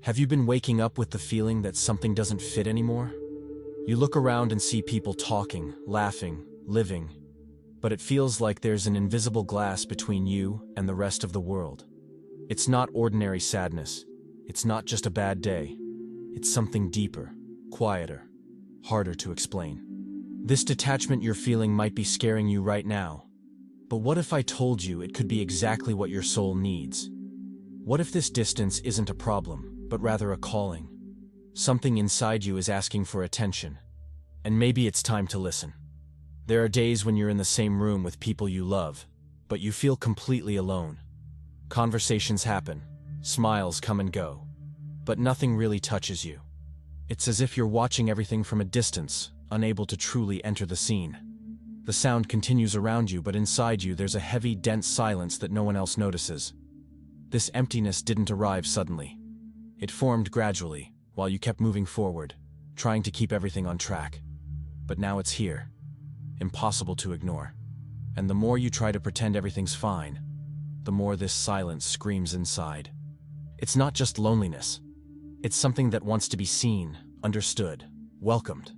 Have you been waking up with the feeling that something doesn't fit anymore? You look around and see people talking, laughing, living, but it feels like there's an invisible glass between you and the rest of the world. It's not ordinary sadness. It's not just a bad day. It's something deeper, quieter, harder to explain. This detachment you're feeling might be scaring you right now. But what if I told you it could be exactly what your soul needs? What if this distance isn't a problem, but rather a calling? Something inside you is asking for attention, and maybe it's time to listen. There are days when you're in the same room with people you love, but you feel completely alone. Conversations happen, smiles come and go, but nothing really touches you. It's as if you're watching everything from a distance, unable to truly enter the scene. The sound continues around you, but inside you there's a heavy, dense silence that no one else notices. This emptiness didn't arrive suddenly. It formed gradually, while you kept moving forward, trying to keep everything on track. But now it's here, impossible to ignore. And the more you try to pretend everything's fine, the more this silence screams inside. It's not just loneliness. It's something that wants to be seen, understood, welcomed.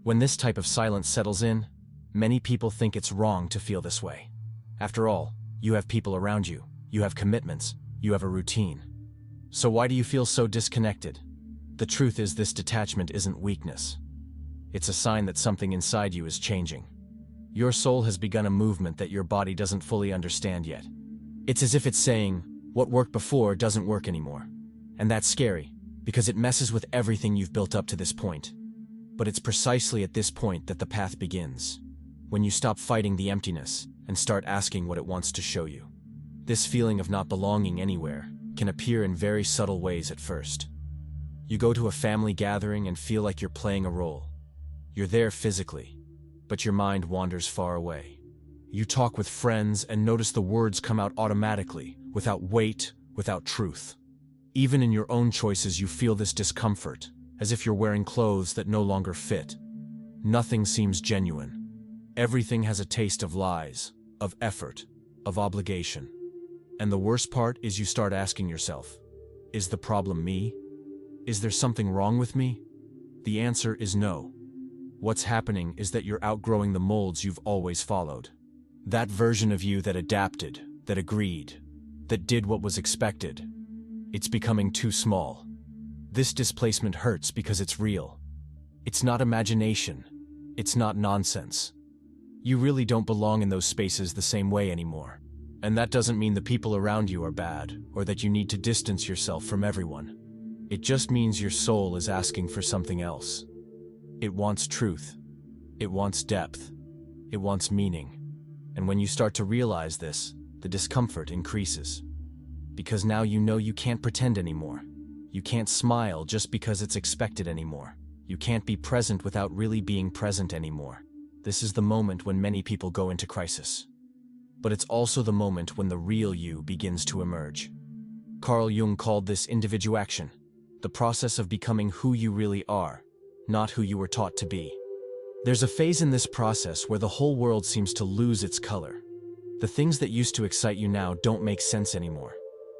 When this type of silence settles in, many people think it's wrong to feel this way. After all, you have people around you, you have commitments, you have a routine. So why do you feel so disconnected? The truth is, this detachment isn't weakness. It's a sign that something inside you is changing. Your soul has begun a movement that your body doesn't fully understand yet. It's as if it's saying, what worked before doesn't work anymore. And that's scary, because it messes with everything you've built up to this point. But it's precisely at this point that the path begins. When you stop fighting the emptiness and start asking what it wants to show you. This feeling of not belonging anywhere can appear in very subtle ways at first. You go to a family gathering and feel like you're playing a role. You're there physically, but your mind wanders far away. You talk with friends and notice the words come out automatically, without weight, without truth. Even in your own choices you feel this discomfort, as if you're wearing clothes that no longer fit. Nothing seems genuine. Everything has a taste of lies, of effort, of obligation. And the worst part is you start asking yourself, is the problem me? Is there something wrong with me? The answer is no. What's happening is that you're outgrowing the molds you've always followed. That version of you that adapted, that agreed, that did what was expected. It's becoming too small. This displacement hurts because it's real. It's not imagination. It's not nonsense. You really don't belong in those spaces the same way anymore. And that doesn't mean the people around you are bad, or that you need to distance yourself from everyone. It just means your soul is asking for something else. It wants truth. It wants depth. It wants meaning. And when you start to realize this, the discomfort increases. Because now you know you can't pretend anymore. You can't smile just because it's expected anymore. You can't be present without really being present anymore. This is the moment when many people go into crisis. But it's also the moment when the real you begins to emerge. Carl Jung called this individuation, the process of becoming who you really are, not who you were taught to be. There's a phase in this process where the whole world seems to lose its color. The things that used to excite you now don't make sense anymore.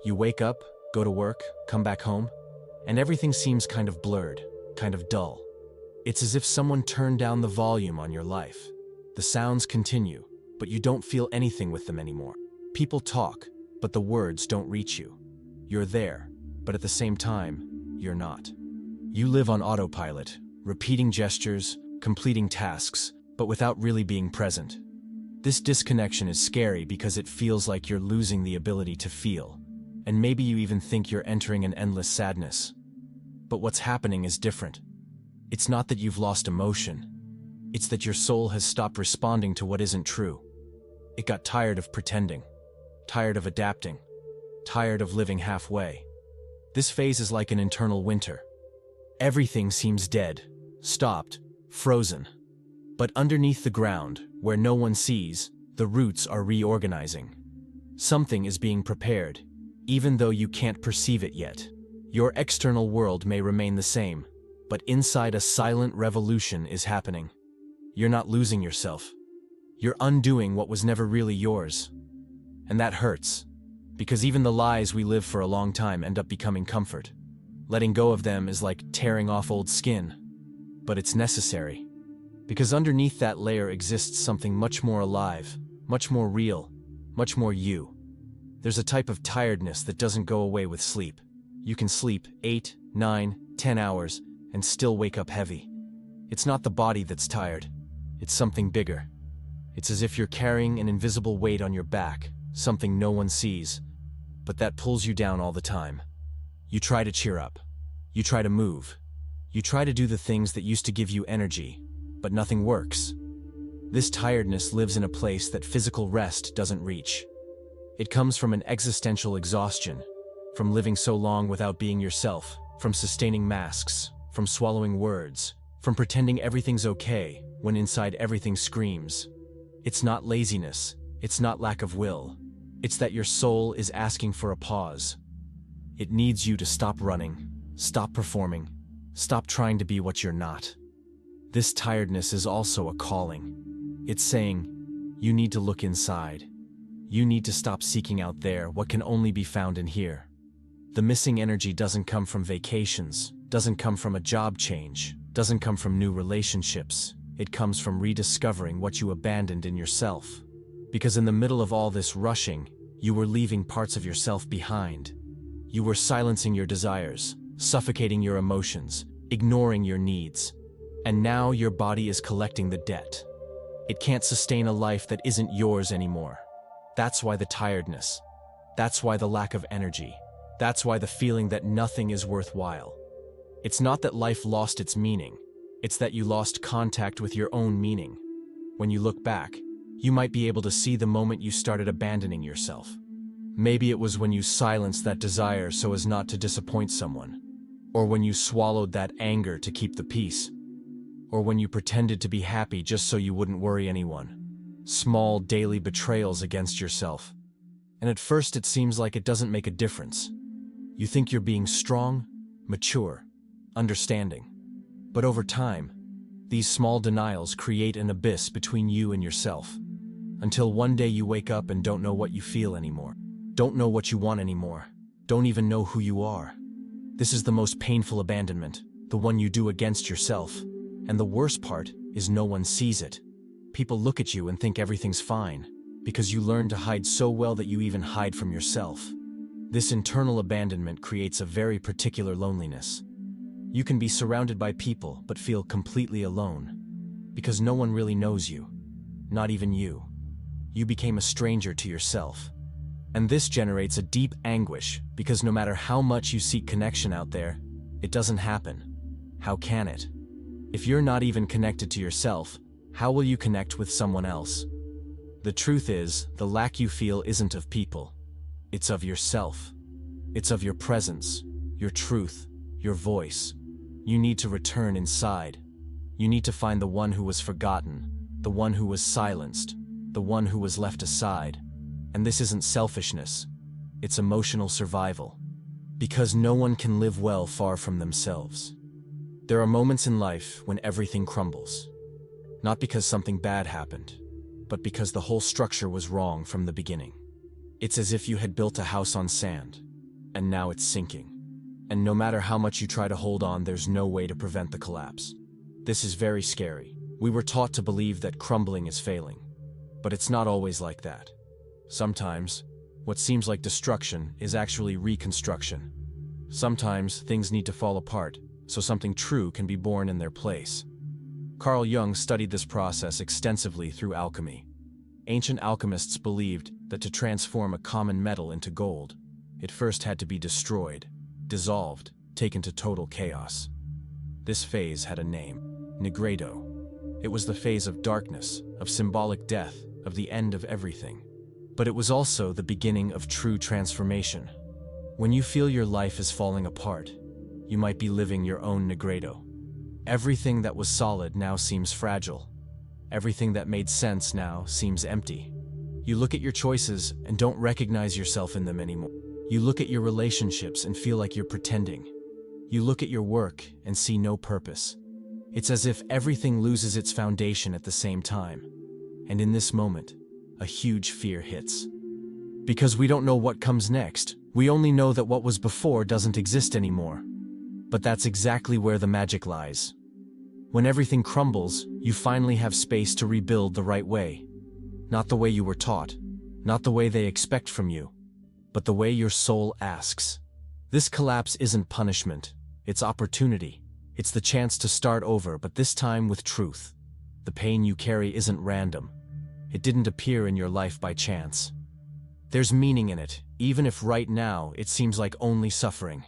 You wake up, go to work, come back home, and everything seems kind of blurred, kind of dull. It's as if someone turned down the volume on your life. The sounds continue, but you don't feel anything with them anymore. People talk, but the words don't reach you. You're there, but at the same time, you're not. You live on autopilot, repeating gestures, completing tasks, but without really being present. This disconnection is scary because it feels like you're losing the ability to feel, and maybe you even think you're entering an endless sadness. But what's happening is different. It's not that you've lost emotion. It's that your soul has stopped responding to what isn't true. It got tired of pretending, tired of adapting, tired of living halfway. This phase is like an internal winter. Everything seems dead, stopped, frozen. But underneath the ground, where no one sees, the roots are reorganizing. Something is being prepared, even though you can't perceive it yet. Your external world may remain the same, but inside a silent revolution is happening. You're not losing yourself. You're undoing what was never really yours. And that hurts, because even the lies we live for a long time end up becoming comfort. Letting go of them is like tearing off old skin. But it's necessary. Because underneath that layer exists something much more alive, much more real, much more you. There's a type of tiredness that doesn't go away with sleep. You can sleep 8, 9, 10 hours and still wake up heavy. It's not the body that's tired. It's something bigger. It's as if you're carrying an invisible weight on your back, something no one sees, but that pulls you down all the time. You try to cheer up. You try to move. You try to do the things that used to give you energy, but nothing works. This tiredness lives in a place that physical rest doesn't reach. It comes from an existential exhaustion, from living so long without being yourself, from sustaining masks, from swallowing words, from pretending everything's okay when inside everything screams. It's not laziness, it's not lack of will. It's that your soul is asking for a pause. It needs you to stop running, stop performing, stop trying to be what you're not. This tiredness is also a calling. It's saying, you need to look inside. You need to stop seeking out there what can only be found in here. The missing energy doesn't come from vacations, doesn't come from a job change, doesn't come from new relationships. It comes from rediscovering what you abandoned in yourself. Because in the middle of all this rushing, you were leaving parts of yourself behind. You were silencing your desires, suffocating your emotions, ignoring your needs. And now your body is collecting the debt. It can't sustain a life that isn't yours anymore. That's why the tiredness. That's why the lack of energy. That's why the feeling that nothing is worthwhile. It's not that life lost its meaning. It's that you lost contact with your own meaning. When you look back, you might be able to see the moment you started abandoning yourself. Maybe it was when you silenced that desire so as not to disappoint someone. Or when you swallowed that anger to keep the peace. Or when you pretended to be happy just so you wouldn't worry anyone. Small daily betrayals against yourself. And at first it seems like it doesn't make a difference. You think you're being strong, mature, understanding. But over time, these small denials create an abyss between you and yourself. Until one day you wake up and don't know what you feel anymore. Don't know what you want anymore. Don't even know who you are. This is the most painful abandonment, the one you do against yourself. And the worst part is no one sees it. People look at you and think everything's fine, because you learn to hide so well that you even hide from yourself. This internal abandonment creates a very particular loneliness. You can be surrounded by people but feel completely alone, because no one really knows you, not even you. You became a stranger to yourself. And this generates a deep anguish, because no matter how much you seek connection out there, it doesn't happen. How can it? If you're not even connected to yourself, how will you connect with someone else? The truth is, the lack you feel isn't of people. It's of yourself. It's of your presence, your truth, your voice. You need to return inside. You need to find the one who was forgotten, the one who was silenced, the one who was left aside. And this isn't selfishness. It's emotional survival. Because no one can live well far from themselves. There are moments in life when everything crumbles. Not because something bad happened, but because the whole structure was wrong from the beginning. It's as if you had built a house on sand, and now it's sinking. And no matter how much you try to hold on, there's no way to prevent the collapse. This is very scary. We were taught to believe that crumbling is failing. But it's not always like that. Sometimes, what seems like destruction is actually reconstruction. Sometimes things need to fall apart, so something true can be born in their place. Carl Jung studied this process extensively through alchemy. Ancient alchemists believed that to transform a common metal into gold, it first had to be destroyed, dissolved, taken to total chaos. This phase had a name, Nigredo. It was the phase of darkness, of symbolic death, of the end of everything. But it was also the beginning of true transformation. When you feel your life is falling apart, you might be living your own Nigredo. Everything that was solid now seems fragile. Everything that made sense now seems empty. You look at your choices and don't recognize yourself in them anymore. You look at your relationships and feel like you're pretending. You look at your work and see no purpose. It's as if everything loses its foundation at the same time. And in this moment, a huge fear hits. Because we don't know what comes next. We only know that what was before doesn't exist anymore. But that's exactly where the magic lies. When everything crumbles, you finally have space to rebuild the right way. Not the way you were taught, not the way they expect from you, but the way your soul asks. This collapse isn't punishment, it's opportunity. It's the chance to start over, but this time with truth. The pain you carry isn't random. It didn't appear in your life by chance. There's meaning in it, even if right now it seems like only suffering.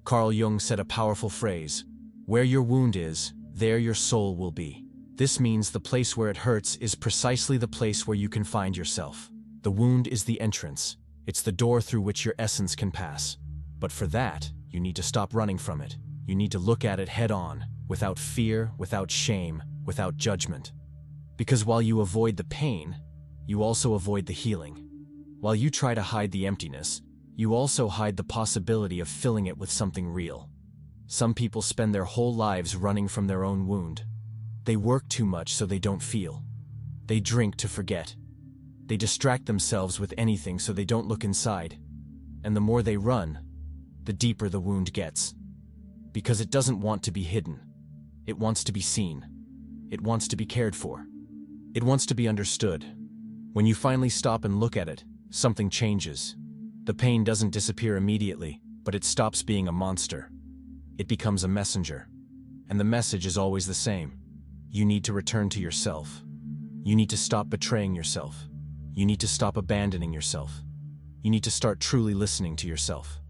Carl Jung said a powerful phrase, "Where your wound is, there your soul will be." This means the place where it hurts is precisely the place where you can find yourself. The wound is the entrance. It's the door through which your essence can pass. But for that, you need to stop running from it. You need to look at it head on, without fear, without shame, without judgment. Because while you avoid the pain, you also avoid the healing. While you try to hide the emptiness, you also hide the possibility of filling it with something real. Some people spend their whole lives running from their own wound. They work too much so they don't feel. They drink to forget. They distract themselves with anything so they don't look inside. And the more they run, the deeper the wound gets. Because it doesn't want to be hidden. It wants to be seen. It wants to be cared for. It wants to be understood. When you finally stop and look at it, something changes. The pain doesn't disappear immediately, but it stops being a monster. It becomes a messenger. And the message is always the same. You need to return to yourself. You need to stop betraying yourself. You need to stop abandoning yourself. You need to start truly listening to yourself.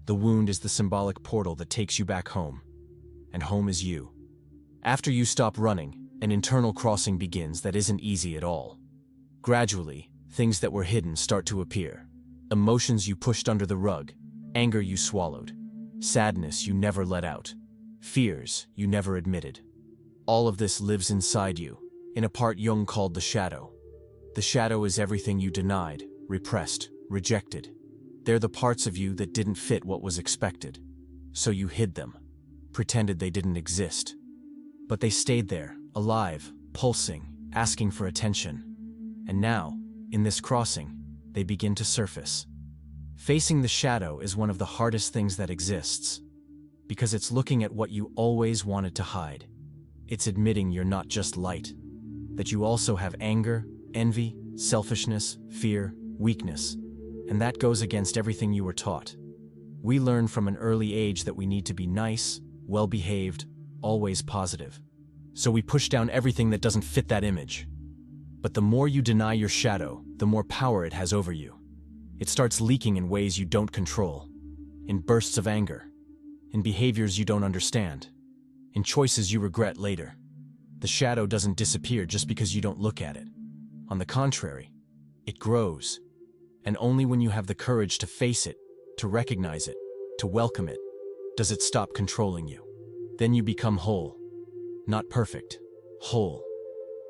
The wound is the symbolic portal that takes you back home. And home is you. After you stop running, an internal crossing begins that isn't easy at all. Gradually, things that were hidden start to appear. Emotions you pushed under the rug, anger you swallowed, sadness you never let out, fears you never admitted. All of this lives inside you, in a part Jung called the shadow. The shadow is everything you denied, repressed, rejected. They're the parts of you that didn't fit what was expected. So you hid them, pretended they didn't exist. But they stayed there, alive, pulsing, asking for attention. And now, in this crossing, they begin to surface. Facing the shadow is one of the hardest things that exists, because it's looking at what you always wanted to hide. It's admitting you're not just light, that you also have anger, envy, selfishness, fear, weakness, and that goes against everything you were taught. We learn from an early age that we need to be nice, well-behaved, always positive. So we push down everything that doesn't fit that image. But the more you deny your shadow, the more power it has over you. It starts leaking in ways you don't control, in bursts of anger, in behaviors you don't understand, in choices you regret later. The shadow doesn't disappear just because you don't look at it. On the contrary, it grows. And only when you have the courage to face it, to recognize it, to welcome it, does it stop controlling you. Then you become whole. Not perfect, whole.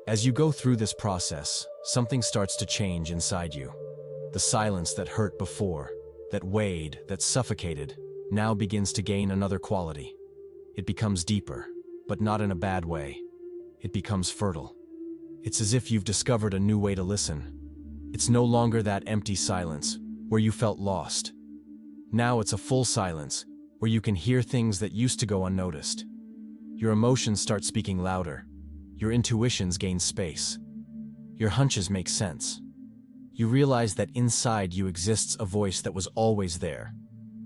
As you go through this process, something starts to change inside you. The silence that hurt before, that weighed, that suffocated, now begins to gain another quality. It becomes deeper, but not in a bad way. It becomes fertile. It's as if you've discovered a new way to listen. It's no longer that empty silence, where you felt lost. Now it's a full silence, where you can hear things that used to go unnoticed. Your emotions start speaking louder. Your intuitions gain space. Your hunches make sense. You realize that inside you exists a voice that was always there,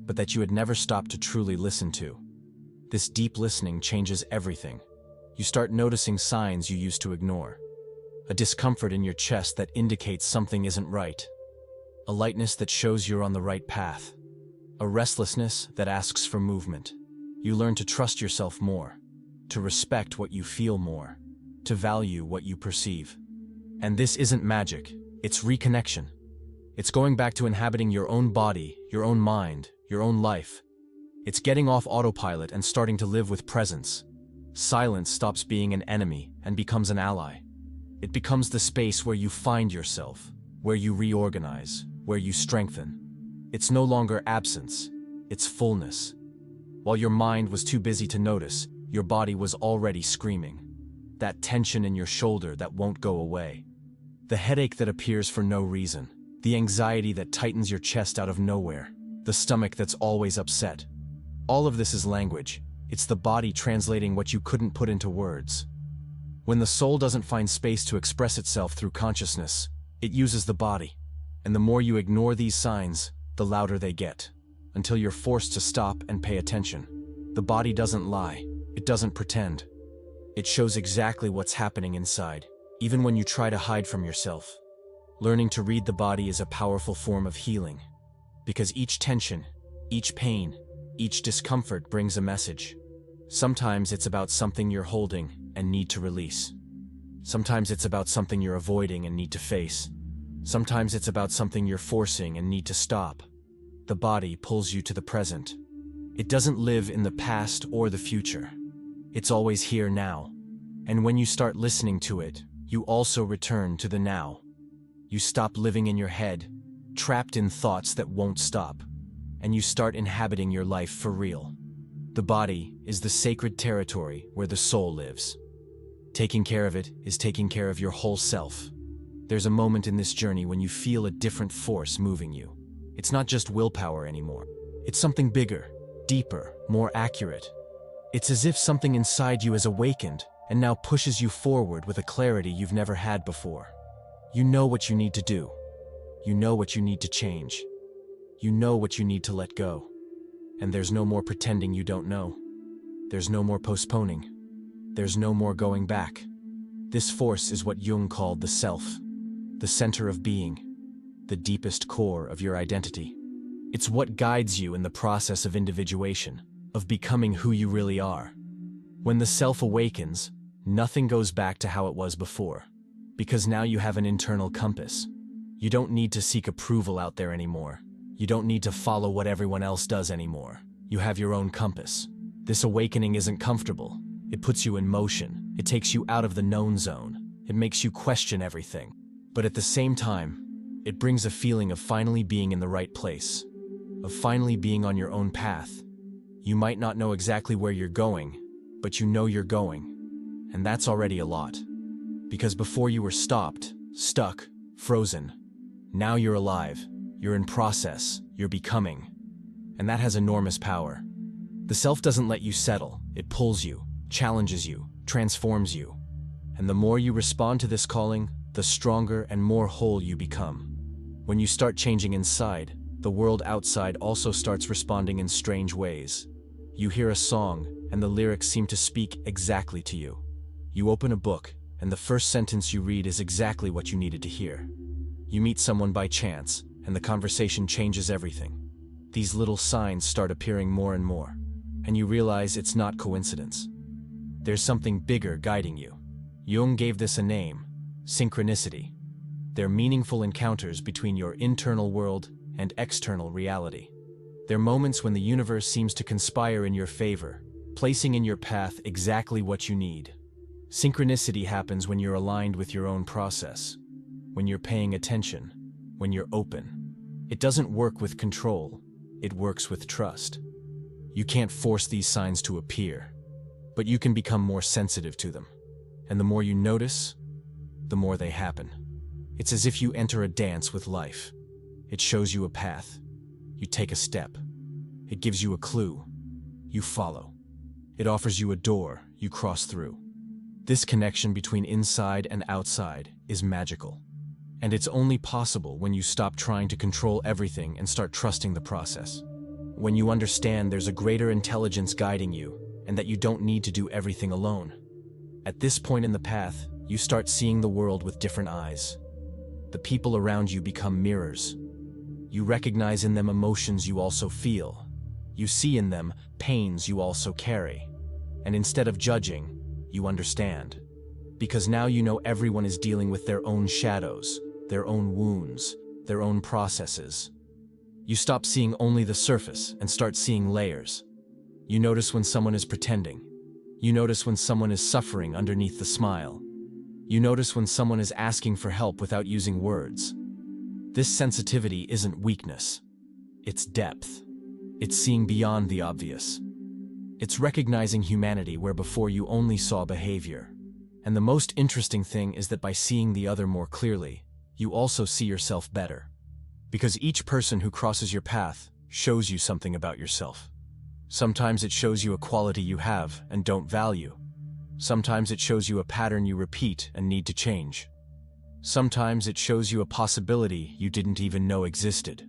but that you had never stopped to truly listen to. This deep listening changes everything. You start noticing signs you used to ignore. A discomfort in your chest that indicates something isn't right. A lightness that shows you're on the right path. A restlessness that asks for movement. You learn to trust yourself more, to respect what you feel more, to value what you perceive. And this isn't magic, it's reconnection. It's going back to inhabiting your own body, your own mind, your own life. It's getting off autopilot and starting to live with presence. Silence stops being an enemy and becomes an ally. It becomes the space where you find yourself, where you reorganize, where you strengthen. It's no longer absence, it's fullness. While your mind was too busy to notice, your body was already screaming. That tension in your shoulder that won't go away. The headache that appears for no reason. The anxiety that tightens your chest out of nowhere. The stomach that's always upset. All of this is language. It's the body translating what you couldn't put into words. When the soul doesn't find space to express itself through consciousness, it uses the body. And the more you ignore these signs, the louder they get, until you're forced to stop and pay attention. The body doesn't lie. It doesn't pretend. It shows exactly what's happening inside, even when you try to hide from yourself. Learning to read the body is a powerful form of healing, because each tension, each pain, each discomfort brings a message. Sometimes it's about something you're holding and need to release. Sometimes it's about something you're avoiding and need to face. Sometimes it's about something you're forcing and need to stop. The body pulls you to the present. It doesn't live in the past or the future. It's always here now. And when you start listening to it, you also return to the now. You stop living in your head, trapped in thoughts that won't stop, and you start inhabiting your life for real. The body is the sacred territory where the soul lives. Taking care of it is taking care of your whole self. There's a moment in this journey when you feel a different force moving you. It's not just willpower anymore. It's something bigger, deeper, more accurate. It's as if something inside you has awakened and now pushes you forward with a clarity you've never had before. You know what you need to do. You know what you need to change. You know what you need to let go. And there's no more pretending you don't know. There's no more postponing. There's no more going back. This force is what Jung called the self, the center of being, the deepest core of your identity. It's what guides you in the process of individuation, of becoming who you really are. When the self awakens, nothing goes back to how it was before, because now you have an internal compass. You don't need to seek approval out there anymore. You don't need to follow what everyone else does anymore. You have your own compass. This awakening isn't comfortable. It puts you in motion. It takes you out of the known zone. It makes you question everything. But at the same time, it brings a feeling of finally being in the right place, of finally being on your own path. You might not know exactly where you're going, but you know you're going. And that's already a lot. Because before you were stopped, stuck, frozen. Now you're alive. You're in process. You're becoming. And that has enormous power. The self doesn't let you settle. It pulls you, challenges you, transforms you. And the more you respond to this calling, the stronger and more whole you become. When you start changing inside, the world outside also starts responding in strange ways. You hear a song, and the lyrics seem to speak exactly to you. You open a book, and the first sentence you read is exactly what you needed to hear. You meet someone by chance, and the conversation changes everything. These little signs start appearing more and more, and you realize it's not coincidence. There's something bigger guiding you. Jung gave this a name, synchronicity. They're meaningful encounters between your internal world and external reality. They're moments when the universe seems to conspire in your favor, placing in your path exactly what you need. Synchronicity happens when you're aligned with your own process, when you're paying attention, when you're open. It doesn't work with control, it works with trust. You can't force these signs to appear, but you can become more sensitive to them. And the more you notice, the more they happen. It's as if you enter a dance with life. It shows you a path. You take a step. It gives you a clue. You follow. It offers you a door you cross through. This connection between inside and outside is magical. And it's only possible when you stop trying to control everything and start trusting the process. When you understand there's a greater intelligence guiding you and that you don't need to do everything alone. At this point in the path, you start seeing the world with different eyes. The people around you become mirrors. You recognize in them emotions you also feel. You see in them pains you also carry. And instead of judging, you understand. Because now you know everyone is dealing with their own shadows, their own wounds, their own processes. You stop seeing only the surface and start seeing layers. You notice when someone is pretending. You notice when someone is suffering underneath the smile. You notice when someone is asking for help without using words. This sensitivity isn't weakness. It's depth. It's seeing beyond the obvious. It's recognizing humanity where before you only saw behavior. And the most interesting thing is that by seeing the other more clearly, you also see yourself better. Because each person who crosses your path shows you something about yourself. Sometimes it shows you a quality you have and don't value. Sometimes it shows you a pattern you repeat and need to change. Sometimes it shows you a possibility you didn't even know existed.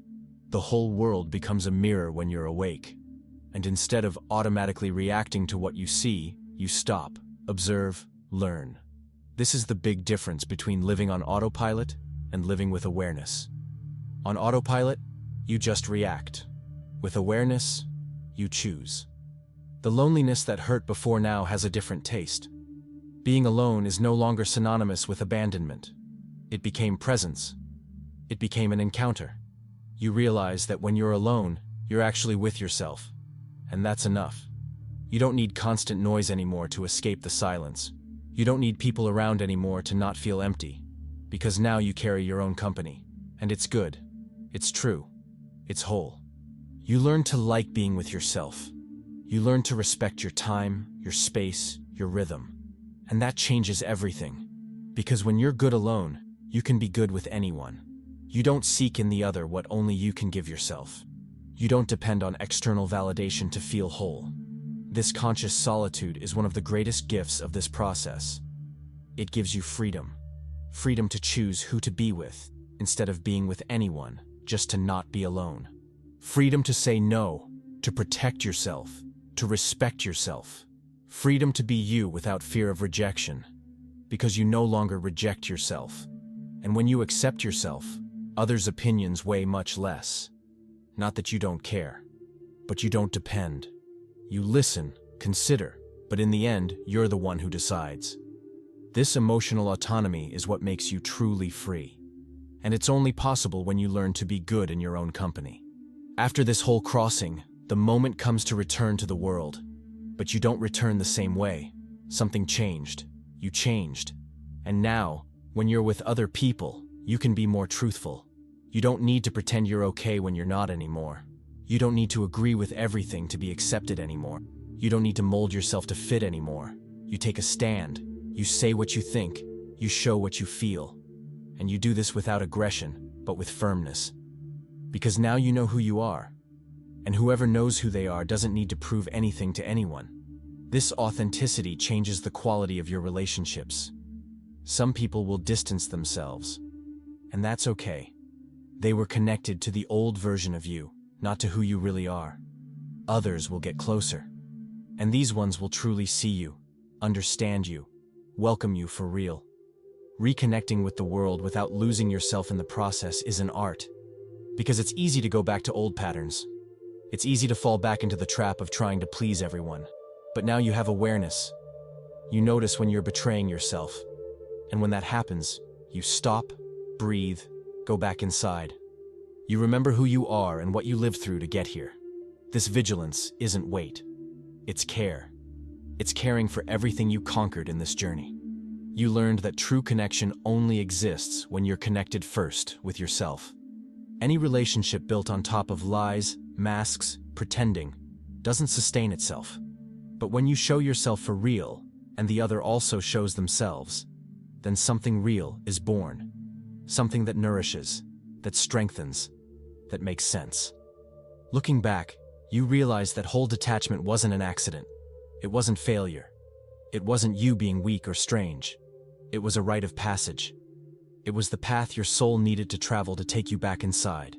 The whole world becomes a mirror when you're awake. And instead of automatically reacting to what you see, you stop, observe, learn. This is the big difference between living on autopilot and living with awareness. On autopilot, you just react. With awareness, you choose. The loneliness that hurt before now has a different taste. Being alone is no longer synonymous with abandonment. It became presence. It became an encounter. You realize that when you're alone, you're actually with yourself. And that's enough. You don't need constant noise anymore to escape the silence. You don't need people around anymore to not feel empty. Because now you carry your own company. And it's good. It's true. It's whole. You learn to like being with yourself. You learn to respect your time, your space, your rhythm. And that changes everything. Because when you're good alone, you can be good with anyone. You don't seek in the other what only you can give yourself. You don't depend on external validation to feel whole. This conscious solitude is one of the greatest gifts of this process. It gives you freedom. Freedom to choose who to be with, instead of being with anyone, just to not be alone. Freedom to say no, to protect yourself, to respect yourself. Freedom to be you without fear of rejection, because you no longer reject yourself. And when you accept yourself, others' opinions weigh much less. Not that you don't care, but you don't depend. You listen, consider, but in the end, you're the one who decides. This emotional autonomy is what makes you truly free. And it's only possible when you learn to be good in your own company. After this whole crossing, the moment comes to return to the world. But you don't return the same way. Something changed. You changed. And now, when you're with other people, you can be more truthful. You don't need to pretend you're okay when you're not anymore. You don't need to agree with everything to be accepted anymore. You don't need to mold yourself to fit anymore. You take a stand. You say what you think. You show what you feel. And you do this without aggression, but with firmness. Because now you know who you are. And whoever knows who they are doesn't need to prove anything to anyone. This authenticity changes the quality of your relationships. Some people will distance themselves. And that's okay. They were connected to the old version of you, not to who you really are. Others will get closer. And these ones will truly see you, understand you, welcome you for real. Reconnecting with the world without losing yourself in the process is an art. Because it's easy to go back to old patterns. It's easy to fall back into the trap of trying to please everyone. But now you have awareness. You notice when you're betraying yourself. And when that happens, you stop, breathe, go back inside. You remember who you are and what you lived through to get here. This vigilance isn't weight. It's care. It's caring for everything you conquered in this journey. You learned that true connection only exists when you're connected first with yourself. Any relationship built on top of lies, masks, pretending, doesn't sustain itself. But when you show yourself for real, and the other also shows themselves, then something real is born. Something that nourishes, that strengthens, that makes sense. Looking back, you realize that whole detachment wasn't an accident. It wasn't failure. It wasn't you being weak or strange. It was a rite of passage. It was the path your soul needed to travel to take you back inside.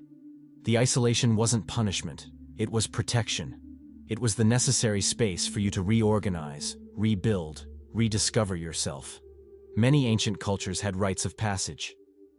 The isolation wasn't punishment. It was protection. It was the necessary space for you to reorganize, rebuild, rediscover yourself. Many ancient cultures had rites of passage.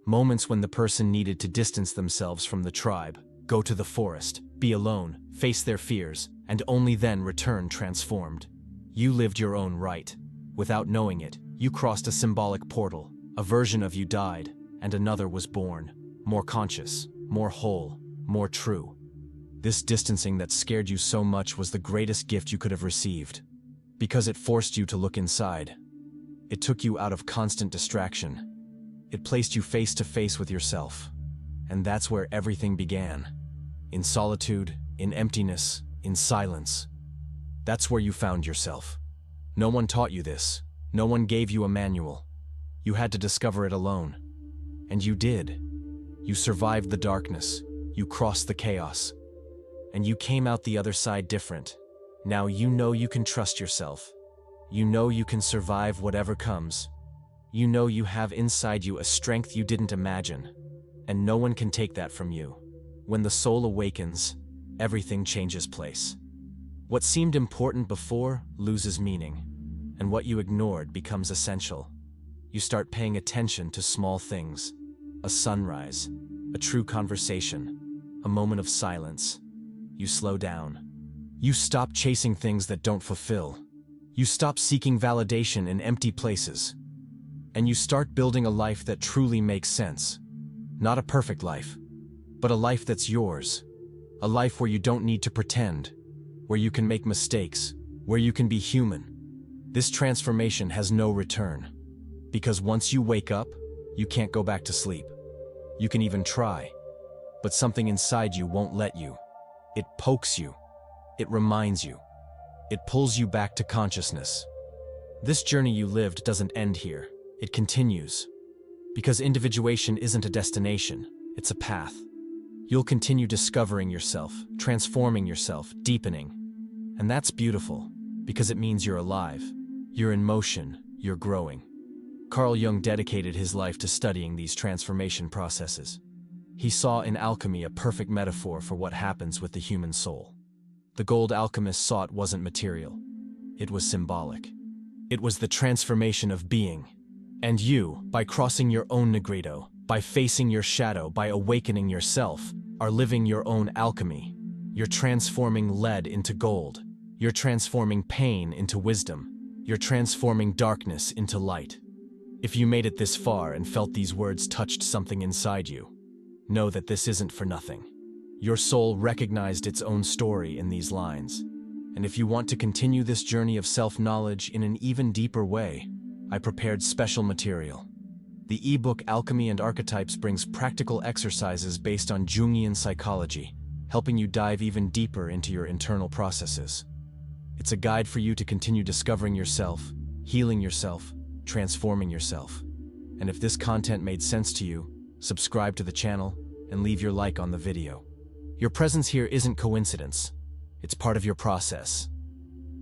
Moments when the person needed to distance themselves from the tribe, go to the forest, be alone, face their fears, and only then return transformed. You lived your own rite. Without knowing it, you crossed a symbolic portal. A version of you died, and another was born. More conscious, more whole, more true. This distancing that scared you so much was the greatest gift you could have received. Because it forced you to look inside. It took you out of constant distraction. It placed you face to face with yourself. And that's where everything began. In solitude, in emptiness, in silence. That's where you found yourself. No one taught you this. No one gave you a manual. You had to discover it alone. And you did. You survived the darkness. You crossed the chaos. And you came out the other side different. Now you know you can trust yourself. You know you can survive whatever comes. You know you have inside you a strength you didn't imagine, and no one can take that from you. When the soul awakens, everything changes place. What seemed important before loses meaning, and what you ignored becomes essential. You start paying attention to small things: a sunrise, a true conversation, a moment of silence. You slow down. You stop chasing things that don't fulfill. You stop seeking validation in empty places. And you start building a life that truly makes sense. Not a perfect life, but a life that's yours. A life where you don't need to pretend, where you can make mistakes, where you can be human. This transformation has no return. Because once you wake up, you can't go back to sleep. You can even try, but something inside you won't let you. It pokes you. It reminds you. It pulls you back to consciousness. This journey you lived doesn't end here. It continues. Because individuation isn't a destination, it's a path. You'll continue discovering yourself, transforming yourself, deepening. And that's beautiful, because it means you're alive. You're in motion, you're growing. Carl Jung dedicated his life to studying these transformation processes. He saw in alchemy a perfect metaphor for what happens with the human soul. The gold alchemist sought wasn't material. It was symbolic. It was the transformation of being. And you, by crossing your own Negrito, by facing your shadow, by awakening yourself, are living your own alchemy. You're transforming lead into gold. You're transforming pain into wisdom. You're transforming darkness into light. If you made it this far and felt these words touched something inside you, know that this isn't for nothing. Your soul recognized its own story in these lines. And if you want to continue this journey of self-knowledge in an even deeper way, I prepared special material. The ebook Alchemy and Archetypes brings practical exercises based on Jungian psychology, helping you dive even deeper into your internal processes. It's a guide for you to continue discovering yourself, healing yourself, transforming yourself. And if this content made sense to you, subscribe to the channel and leave your like on the video. Your presence here isn't coincidence. It's part of your process.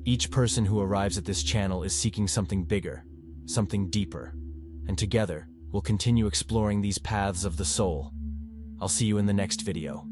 Each person who arrives at this channel is seeking something bigger, something deeper. And together, we'll continue exploring these paths of the soul. I'll see you in the next video.